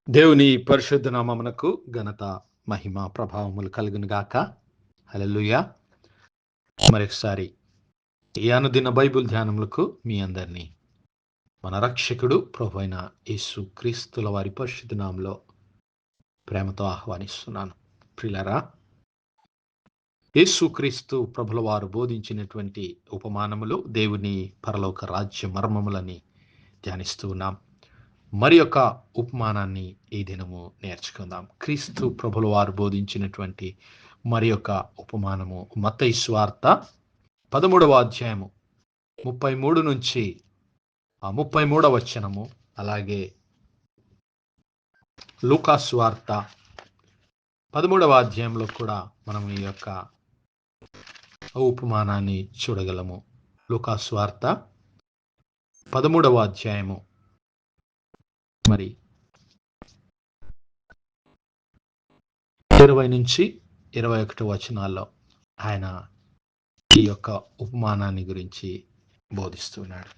దేవుని పరిశుద్ధ నామమునకు ఘనత, మహిమ, ప్రభావములు కలుగును గాక. హల్లెలూయా. మరొకసారి ఈ అనుదిన బైబిల్ ధ్యానములకు మీ అందరినీ మన రక్షకుడు ప్రభువైన యేసు క్రీస్తుల వారి పరిశుద్ధ నామములో ప్రేమతో ఆహ్వానిస్తున్నాను. ప్రియులారా, యేసు క్రీస్తు ప్రభుల వారు బోధించినటువంటి ఉపమానములు దేవుని పరలోక రాజ్య మర్మములని ధ్యానిస్తూ ఉన్నాం. మరి యొక్క ఉపమానాన్ని ఈ దినము నేర్చుకుందాం. క్రీస్తు ప్రభుల వారు బోధించినటువంటి మరి యొక్క ఉపమానము మత్తయి సువార్త 13వ అధ్యాయము 33 నుంచి 33వ వచనము, అలాగే లూకా సువార్త 13వ అధ్యాయంలో కూడా మనం ఈ యొక్క ఉపమానాన్ని చూడగలము. లూకా సువార్త 13వ అధ్యాయము మరి 20 నుంచి 21 వచనాల్లో ఆయన ఈ యొక్క ఉపమానాన్ని గురించి బోధిస్తున్నాడు.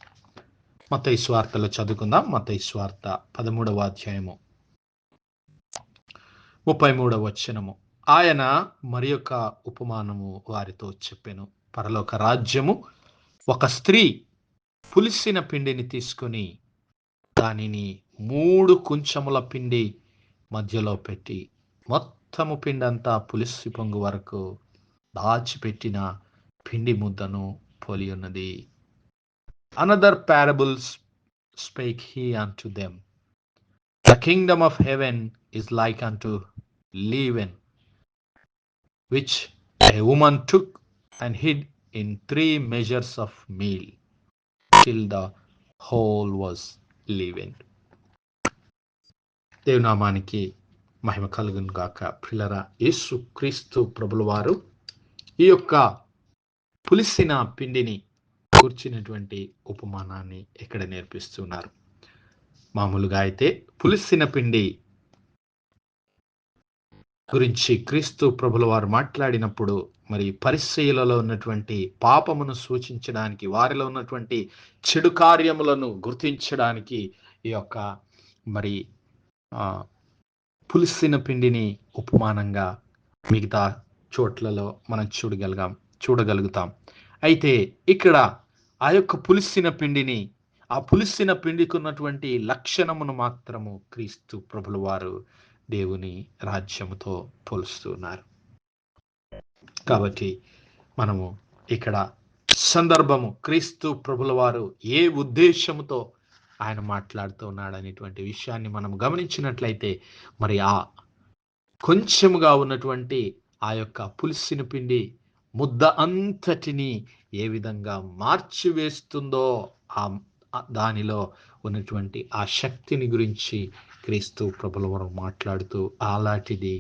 మత్తయి సువార్తలో చదువుకుందాం. మత్తయి సువార్త 13వ అధ్యాయము 33వ వచనము. ఆయన మరి యొక్క ఉపమానము వారితో చెప్పెను. పరలోక రాజ్యము ఒక స్త్రీ పులిసిన పిండిని తీసుకొని దానిని 3 కుంచముల పిండి మధ్యలో పెట్టి మొత్తము పిండంతా పులిసి పొంగు వరకు దాచిపెట్టిన పిండి ముద్దను పోలి ఉన్నది. Another parables spake he unto them, the kingdom of heaven is like unto leaven, which a woman took and hid in 3 measures of meal, till the whole was leavened. దేవునామానికి మహిమ కలుగును గాక. ప్రియులారా, యేసు క్రీస్తు ప్రభుల వారు ఈ యొక్క పులిసిన పిండిని కూర్చున్నటువంటి ఉపమానాన్ని ఇక్కడ నేర్పిస్తున్నారు. మామూలుగా అయితే పులిసిన పిండి గురించి క్రీస్తు ప్రభుల వారు మాట్లాడినప్పుడు మరి పరిసయ్యులలో ఉన్నటువంటి పాపమును సూచించడానికి, వారిలో ఉన్నటువంటి చెడు కార్యములను గుర్తించడానికి ఈ యొక్క మరి పులిసిన పిండిని ఉపమానంగా మిగతా చోట్లలో మనం చూడగలుగుతాం. అయితే ఇక్కడ ఆ యొక్క పులిసిన పిండిని, ఆ పులిసిన పిండికి ఉన్నటువంటి లక్షణమును మాత్రము క్రీస్తు ప్రభుల వారు దేవుని రాజ్యముతో పోలుస్తున్నారు. కాబట్టి మనము ఇక్కడ సందర్భము క్రీస్తు ప్రభుల వారు ఏ ఉద్దేశముతో ఆయన మాట్లాడుతూ ఉన్నాడు అనేటువంటి విషయాన్ని మనం గమనించినట్లయితే, మరి ఆ కొంచెముగా ఉన్నటువంటి ఆ యొక్క పులిసిన పిండి ముద్ద అంతటిని ఏ విధంగా మార్చివేస్తుందో దానిలో ఉన్నటువంటి ఆ శక్తిని గురించి క్రీస్తు ప్రభుల వారు మాట్లాడుతూ అలాంటిది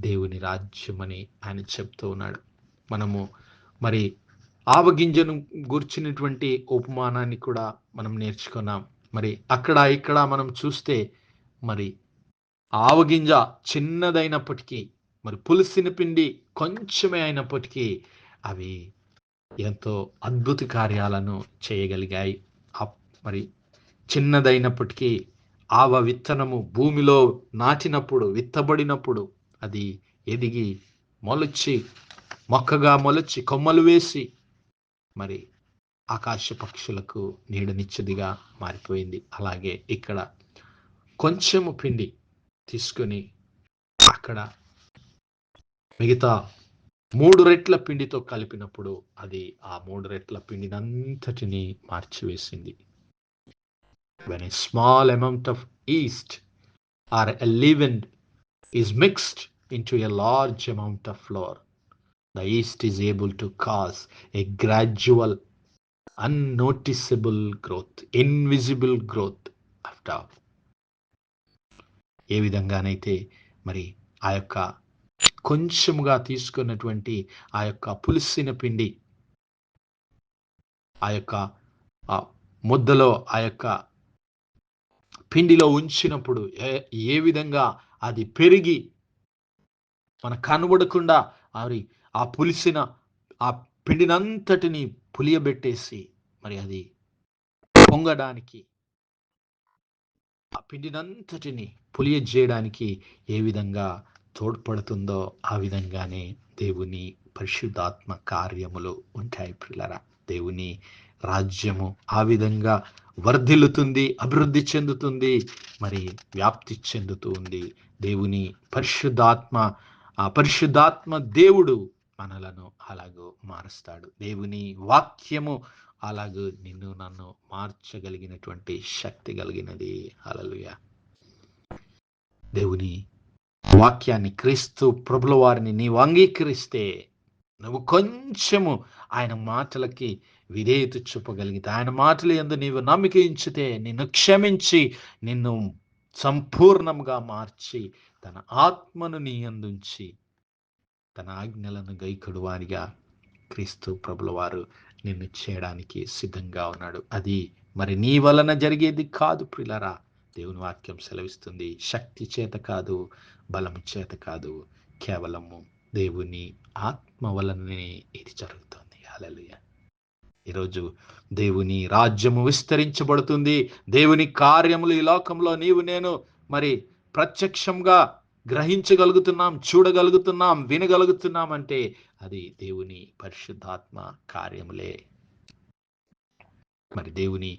దేవుని రాజ్యం అని ఆయన చెప్తూ ఉన్నాడు. మనము మరి ఆవగింజను గుర్చినటువంటి ఉపమానాన్ని కూడా మనం నేర్చుకున్నాం. మరి అక్కడ ఇక్కడ మనం చూస్తే మరి ఆవగింజ చిన్నదైనప్పటికీ, మరి పులిసిన పిండి కొంచెమే అయినప్పటికీ అవి ఎంతో అద్భుత కార్యాలను చేయగలిగాయి. మరి చిన్నదైనప్పటికీ ఆవ విత్తనము భూమిలో నాటినప్పుడు, విత్తబడినప్పుడు అది ఎదిగి మొలచి, మొక్కగా మొలచి, కొమ్మలు వేసి మరి ఆకాశ పక్షులకు నీడనిచ్చదిగా మారిపోయింది. అలాగే ఇక్కడ కొంచెము పిండి తీసుకొని అక్కడ మిగతా 3 రెట్ల పిండితో కలిపినప్పుడు అది ఆ 3 రెట్ల పిండినంతటిని మార్చివేసింది. When a small amount of yeast or a leaven is mixed into a large amount of flour, the yeast is able to cause a gradual, unnoticeable growth, invisible growth of dough. ఏ విధంగానైతే మరి ఆ యొక్క కొంచెముగా తీసుకున్నటువంటి ఆ యొక్క పులిసిన పిండి ఆ యొక్క ముద్దలో, ఆ యొక్క పిండిలో ఉంచినప్పుడు ఏ విధంగా అది పెరిగి మన కనబడకుండా ఆ పులిసిన ఆ పిండినంతటిని పులియబెట్టేసి మరి అది పొంగడానికి ఆ పిండినంతటిని పులియజేయడానికి ఏ విధంగా తోడ్పడుతుందో ఆ విధంగానే దేవుని పరిశుద్ధాత్మ కార్యములు ఉంటాయి ప్రియులారా. దేవుని రాజ్యము ఆ విధంగా వర్ధిల్లుతుంది, అభివృద్ధి చెందుతుంది, మరి వ్యాప్తి చెందుతూ ఉంది. దేవుని పరిశుద్ధాత్మ ఆ పరిశుద్ధాత్మ దేవుడు మనలను అలాగూ మారుస్తాడు. దేవుని వాక్యము అలాగూ నిన్ను నన్ను మార్చగలిగినటువంటి శక్తి కలిగినది. హల్లెలూయా. దేవుని వాక్యాన్ని, క్రీస్తు ప్రభుల వారిని నీవు అంగీకరిస్తే, నువ్వు కొంచెము ఆయన మాటలకి విధేయత చూపగలిగితే, ఆయన మాటల యందు నీవు నమ్మిక ఉంచితే, నిన్ను క్షమించి నిన్ను సంపూర్ణంగా మార్చి తన ఆత్మను నీ యందుంచి తన ఆజ్ఞలను గైకొడు వారిగా క్రీస్తు ప్రభుల వారు నిన్ను చేయడానికి సిద్ధంగా ఉన్నాడు. అది మరి నీ వలన జరిగేది కాదు ప్రియులారా. దేవుని వాక్యం సెలవిస్తుంది, శక్తి చేత కాదు, బలము చేత కాదు, కేవలము దేవుని ఆత్మ వలననే ఇది జరుగుతుంది. హల్లెలూయా. ఈరోజు దేవుని రాజ్యము విస్తరించబడుతుంది. దేవుని కార్యములు ఈ లోకంలో నీవు నేను మరి ప్రత్యక్షంగా గ్రహించగలుగుతున్నాం, చూడగలుగుతున్నాం, వినగలుగుతున్నాం అంటే అది దేవుని పరిశుద్ధాత్మ కార్యములే. మరి దేవుని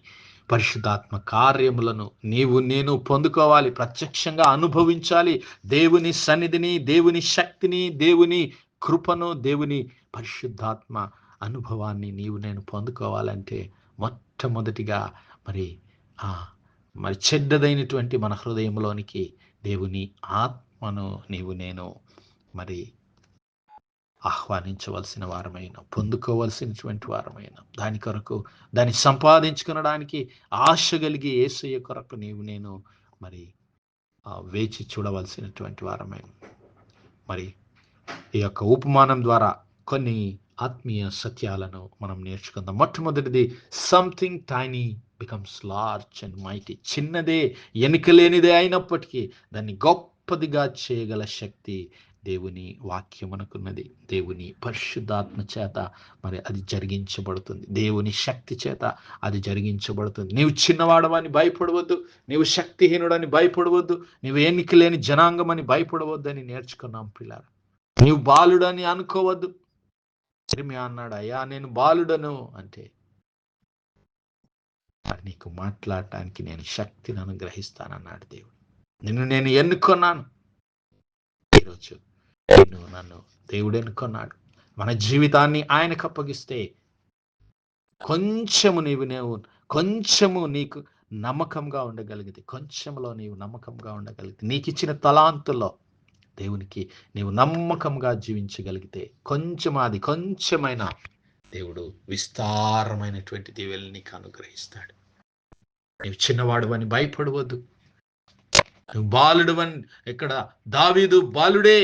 పరిశుద్ధాత్మ కార్యములను నీవు నేను పొందుకోవాలి, ప్రత్యక్షంగా అనుభవించాలి. దేవుని సన్నిధిని, దేవుని శక్తిని, దేవుని కృపను, దేవుని పరిశుద్ధాత్మ అనుభవాన్ని నీవు నేను పొందుకోవాలంటే మొట్టమొదటిగా మరి ఆ మరి చెడ్డదైనటువంటి మన హృదయంలోనికి దేవుని ఆత్మను నీవు నేను మరి ఆహ్వానించవలసిన వారమైన, పొందుకోవలసినటువంటి వారమైన, దాని కొరకు దాన్ని సంపాదించుకునడానికి ఆశ కలిగి యేసయ్య కొరకు నీవు నేను మరి వేచి చూడవలసినటువంటి వారమైన. మరి ఈ యొక్క ఉపమానం ద్వారా కొన్ని ఆత్మీయ సత్యాలను మనం నేర్చుకుందాం. మొట్టమొదటిది, something tiny becomes large and mighty. చిన్నదే, ఎన్నికలేనిదే అయినప్పటికీ దాన్ని గొప్పదిగా చేయగల శక్తి దేవుని వాక్యమునకున్నది. దేవుని పరిశుద్ధాత్మ చేత మరి అది జరిగించబడుతుంది. దేవుని శక్తి చేత అది జరిగించబడుతుంది. నీవు చిన్నవాడవని భయపడవద్దు, నీవు శక్తిహీనుడని భయపడవద్దు, నీవు ఎన్నిక లేని జనాంగం అని భయపడవద్దు అని నేర్చుకున్నాం పిల్లలు. నీవు బాలుడని అనుకోవద్దు. ఇర్మియా అన్నాడు, అయ్యా నేను బాలుడను అంటే నీకు మాట్లాడటానికి నేను శక్తిని అనుగ్రహిస్తానన్నాడు దేవుడు. నిన్ను నేను ఎన్నుకున్నాను. ఈరోజు నిన్ను నన్ను దేవుడు ఎన్నుకున్నాడు. మన జీవితాన్ని ఆయనకు అప్పగిస్తే కొంచెము కొంచెము నీకు నమ్మకంగా ఉండగలిగితే, కొంచెంలో నీవు నమ్మకంగా ఉండగలిగితే, నీకు ఇచ్చిన తలాంతుల్లో దేవునికి నీవు నమ్మకంగా జీవించగలిగితే, కొంచెమైనా దేవుడు విస్తారమైనటువంటి దీవెనలు నీకు అనుగ్రహిస్తాడు. నీవు చిన్నవాడు అని భయపడవద్దు. నువ్వు బాలుడు అని, ఇక్కడ దావీదు బాలుడే,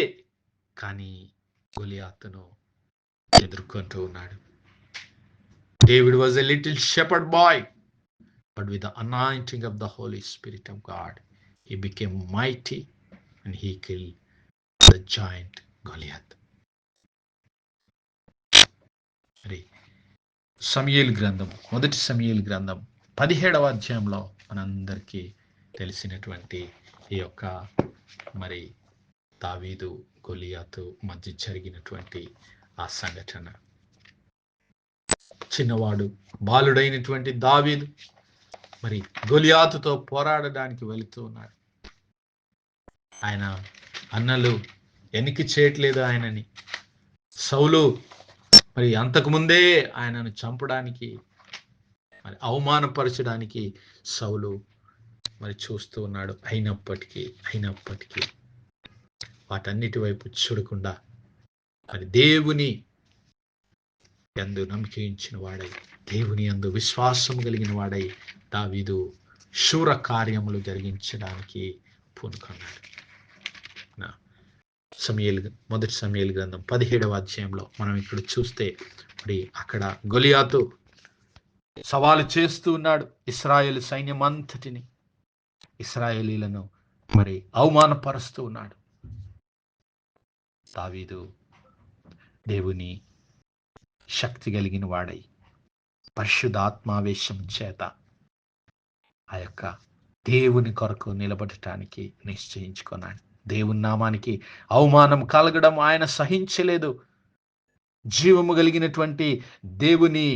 కానీ గొలియాతును ఎదుర్కొంటూ ఉన్నాడు. David was a little shepherd boy, but with the anointing of the Holy Spirit of God, he became mighty and he killed the giant Goliath. సమూయేలు గ్రంథం, మొదటి సమూయేలు గ్రంథం 17వ అధ్యాయంలో మనందరికీ తెలిసినటువంటి ఈ యొక్క మరి దావీదు గొలియాతు మధ్య జరిగినటువంటి ఆ సంఘటన. చిన్నవాడు బాలుడైనటువంటి దావీదు మరి గొలియాతుతో పోరాడడానికి వెళుతూ ఉన్నాడు. ఆయన అన్నలు ఎన్నిక చేయట్లేదు ఆయనని. సౌలు మరి అంతకుముందే ఆయనను చంపడానికి, మరి అవమానపరచడానికి సౌలు మరి చూస్తూ ఉన్నాడు. అయినప్పటికీ వాటన్నిటి వైపు చూడకుండా మరి దేవుని యందు నమ్మిక ఉంచిన వాడై, దేవుని యందు విశ్వాసం కలిగిన వాడై దావీదు శూర కార్యములు జరిగించడానికి పూనుకున్నాడు. మొదటి సమూయేలు గ్రంథం 17వ అధ్యాయంలో మనం ఇక్కడ చూస్తే మరి అక్కడ గొలియాతు సవాలు చేస్తూ ఉన్నాడు. ఇశ్రాయేలు సైన్యం అంతటిని, ఇశ్రాయేలీలను మరి అవమానపరుస్తూ ఉన్నాడు. దావీదు దేవుని శక్తి కలిగిన వాడై పరిశుద్ధాత్మావేశం చేత ఆ యొక్క దేవుని కొరకు నిలబడటానికి నిశ్చయించుకున్నాడు. దేవుని నామానికి అవమానం కలగడం ఆయన సహించలేదు. జీవము కలిగినటువంటి దేవుని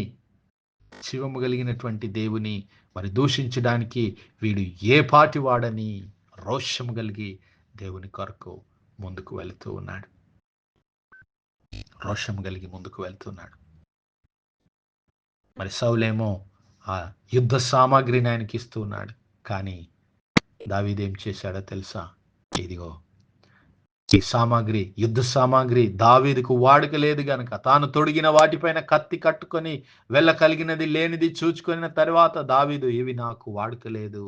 జీవము కలిగినటువంటి దేవుని మరి దూషించడానికి వీడు ఏ పాటి వాడని రోషము కలిగి దేవుని కొరకు ముందుకు వెళుతూ ఉన్నాడు. రోషం కలిగి ముందుకు వెళ్తున్నాడు. మరి సౌలేమో ఆ యుద్ధ సామాగ్రిని ఆయనకి ఇస్తూ ఉన్నాడు. కానీ దావీదు ఏం చేశాడో తెలుసా? ఇదిగో ఈ సామాగ్రి, యుద్ధ సామాగ్రి దావీదుకు వాడుక లేదు గనక తాను తొడిగిన వాటిపైన కత్తి కట్టుకొని వెళ్ళగలిగినది లేనిది చూచుకున్న తర్వాత దావీదు, ఇవి నాకు వాడుక లేదు,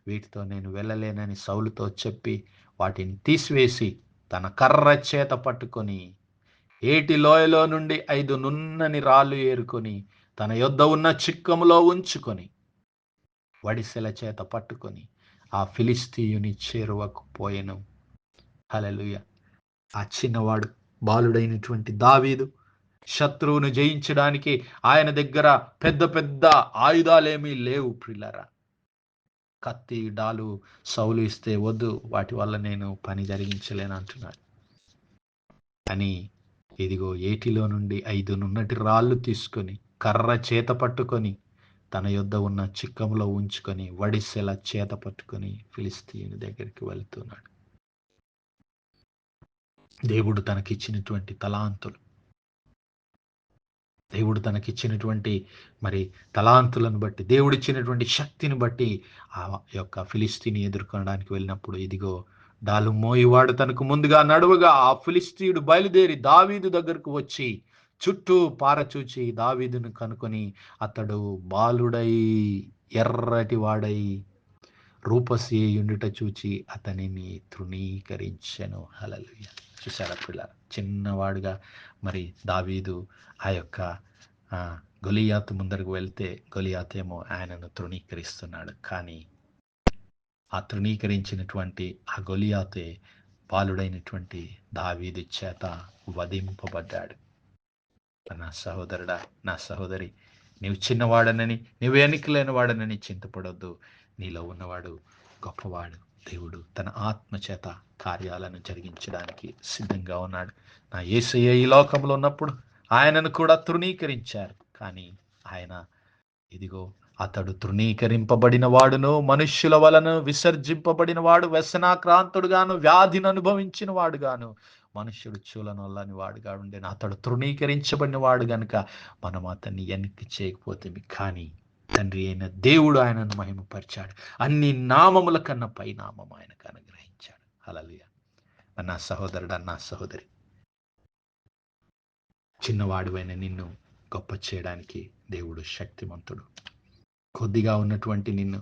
వీటితో నేను వెళ్ళలేనని సౌలుతో చెప్పి వాటిని తీసివేసి తన కర్ర చేత పట్టుకొని ఏటి లోయలో నుండి 5 నున్నని రాళ్ళు ఏరుకొని తన యొద్ద ఉన్న చిక్కములో ఉంచుకొని వడిసెల చేత పట్టుకొని ఆ ఫిలిస్తీయుని చేరువకు పోయెను. హల్లెలూయా. ఆ చిన్నవాడు బాలుడైనటువంటి దావీదు శత్రువును జయించడానికి ఆయన దగ్గర పెద్ద పెద్ద ఆయుధాలేమీ లేవు ప్రియులారా. కత్తి డాలు సౌలు ఇస్తే వద్దు, వాటి వల్ల నేను పని జరిగించలేను అంటున్నాడు. అని ఇదిగో ఏటిలో నుండి 5 నున్నటి రాళ్ళు తీసుకొని కర్ర చేత పట్టుకొని తన యొద్ద ఉన్న చిక్కంలో ఉంచుకొని వడిసెల చేత పట్టుకొని ఫిలిస్తీయుని దగ్గరికి వెళ్తున్నాడు. దేవుడు తనకిచ్చినటువంటి తలాంతులు, దేవుడు తనకిచ్చినటువంటి మరి తలాంతులను బట్టి, దేవుడిచ్చినటువంటి శక్తిని బట్టి ఆ యొక్క ఫిలిస్తీని ఎదుర్కొనడానికి వెళ్ళినప్పుడు ఇదిగో డాలు మోయివాడు తనకు ముందుగా నడువగా ఆ ఫిలిస్తీయుడు బయలుదేరి దావీదు దగ్గరకు వచ్చి చుట్టూ పారచూచి దావీదును కనుకొని అతడు బాలుడై ఎర్రటి వాడై రూపసి ఉండుట చూచి అతనిని తృణీకరించెను. హల్లెలూయా. చూసారా పిల్ల, చిన్నవాడుగా మరి దావీదు ఆ యొక్క గొలియాతు ముందరకు వెళ్తే గొలియాత్ ఏమో ఆయనను తృణీకరిస్తున్నాడు. కానీ ఆ తృణీకరించినటువంటి ఆ గొలియాతే బాలుడైనటువంటి దావీదు చేత వధింపబడ్డాడు. నా సహోదరుడా, నా సహోదరి, నీవు చిన్నవాడనని, నీవు ఎన్నికలేని వాడనని చింతపడొద్దు. నీలో ఉన్నవాడు గొప్పవాడు. దేవుడు తన ఆత్మ చేత కార్యాలను జరిగించడానికి సిద్ధంగా ఉన్నాడు. నా యేసయ్య ఈ లోకంలో ఉన్నప్పుడు ఆయనను కూడా తృణీకరించారు. కానీ ఆయన ఇదిగో అతడు తృణీకరింపబడిన వాడును, మనుష్యుల వలన విసర్జింపబడిన వాడు, వ్యసనాక్రాంతుడుగాను, వ్యాధిని అనుభవించిన వాడుగాను, మనుష్యుడు చూలనొల్లని వాడుగా ఉండేను. అతడు తృణీకరించబడిన వాడు గనుక మనం అతన్ని ఎన్నిక చేయకపోతే, కానీ తండ్రి అయిన దేవుడు ఆయనను మహిమపరిచాడు. అన్ని నామముల కన్నా పై నామం ఆయనకు అనుగ్రహించాడు. హల్లెలూయా. నా సహోదరుడు, నా సహోదరి, చిన్నవాడువైన నిన్ను గొప్ప చేయడానికి దేవుడు శక్తిమంతుడు. కొద్దిగా ఉన్నటువంటి నిన్ను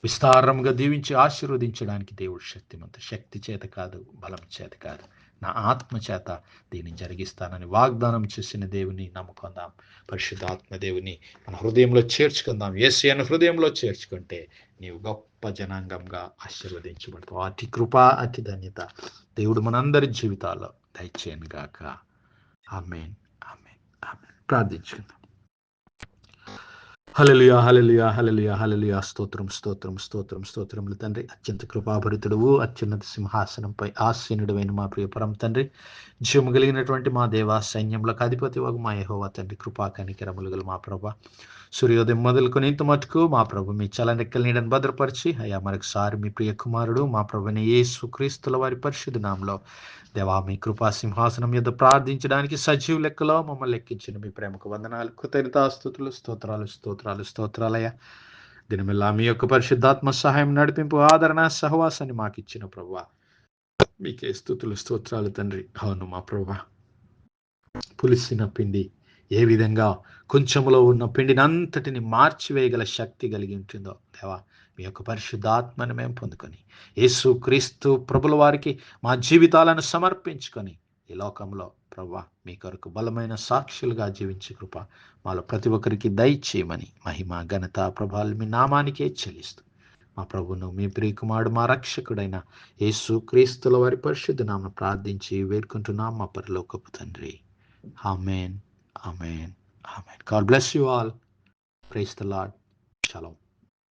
విస్తారంగా దీవించి ఆశీర్వదించడానికి దేవుడు శక్తిమంతుడు. శక్తి చేత కాదు, బలం చేత కాదు, నా ఆత్మ చేత దీన్ని జరిగిస్తానని వాగ్దానం చేసిన దేవుని నమ్ముకుందాం. పరిశుద్ధాత్మ దేవుని మన హృదయంలో చేర్చుకుందాం. యేసయ్యను హృదయంలో చేర్చుకుంటే నీవు గొప్ప జనాంగంగా ఆశీర్వదించబడతావు. అతి కృప, అతి ధన్యత దేవుడు మనందరి జీవితాల్లో దయచేయను గాక. ఆమేన్, ఆమేన్, ఆమేన్. ప్రార్థించుకుందాం. హల్లెలూయా, హల్లెలూయా, హల్లెలూయా, హల్లెలూయా. స్తోత్రం, స్తోత్రం, స్తోత్రం, స్తోత్రములు తండ్రి. అత్యంత కృపాభరితుడువు, అత్యున్నత సింహాసనంపై ఆసీనుడైన మా ప్రియ పరమ తండ్రి, జీవము కలిగినటువంటి మా దేవా, సైన్యములకు అధిపతి వగు మా యెహోవా తండ్రి, కృపా కనికరములు గల మా ప్రభా, సూర్యోదయం మొదలుకొని ఇంత మటుకు మా ప్రభు మీ చలనెక్కల నీడని భద్రపరిచి అయ్యా మరొకసారి మీ ప్రియ కుమారుడు మా ప్రభుని యేసుక్రీస్తుల వారి పరిశుద్ధ నామములో దేవా మీ కృపా సింహాసనం మీద ప్రార్థించడానికి సజీవ లెక్కలో మమ్మల్ని లెక్కించిన మీ ప్రేమకు వందనాలు, కృతజ్ఞతాస్తుతులు, స్తోత్రాలు, స్తోత్రాలు, స్తోత్రాలయ్యా. దినమెల్లా మీ యొక్క పరిశుద్ధాత్మ సహాయం, నడిపింపు, ఆదరణ, సహవాసాన్ని మాకు ఇచ్చిన ప్రభువా మీకే స్తుతులు, స్తోత్రాలు తండ్రి. అవును మా ప్రభువా, పులిసిన పిండి ఏ విధంగా కొంచెంలో ఉన్న పిండిని అంతటిని మార్చివేయగల శక్తి కలిగి ఉంటుందో దేవా, మీ యొక్క పరిశుద్ధాత్మను మేము పొందుకొని యేసు క్రీస్తు ప్రభుల వారికి మా జీవితాలను సమర్పించుకొని ఈ లోకంలో ప్రభువా మీ కొరకు బలమైన సాక్షులుగా జీవించే కృప మాలో ప్రతి ఒక్కరికి దయచేయమని మహిమ, ఘనత, ప్రభావాలు మీ నామానికే చెల్లిస్తూ మా ప్రభును మీ ప్రియకుమారుడు మా రక్షకుడైన యేసు క్రీస్తుల వారి పరిశుద్ధ నామమున ప్రార్థించి వేడుకుంటున్నాం మా పరలోకపు తండ్రి. ఆమేన్, ఆమేన్, ఆమేన్. God bless you all. Praise the Lord. Shalom.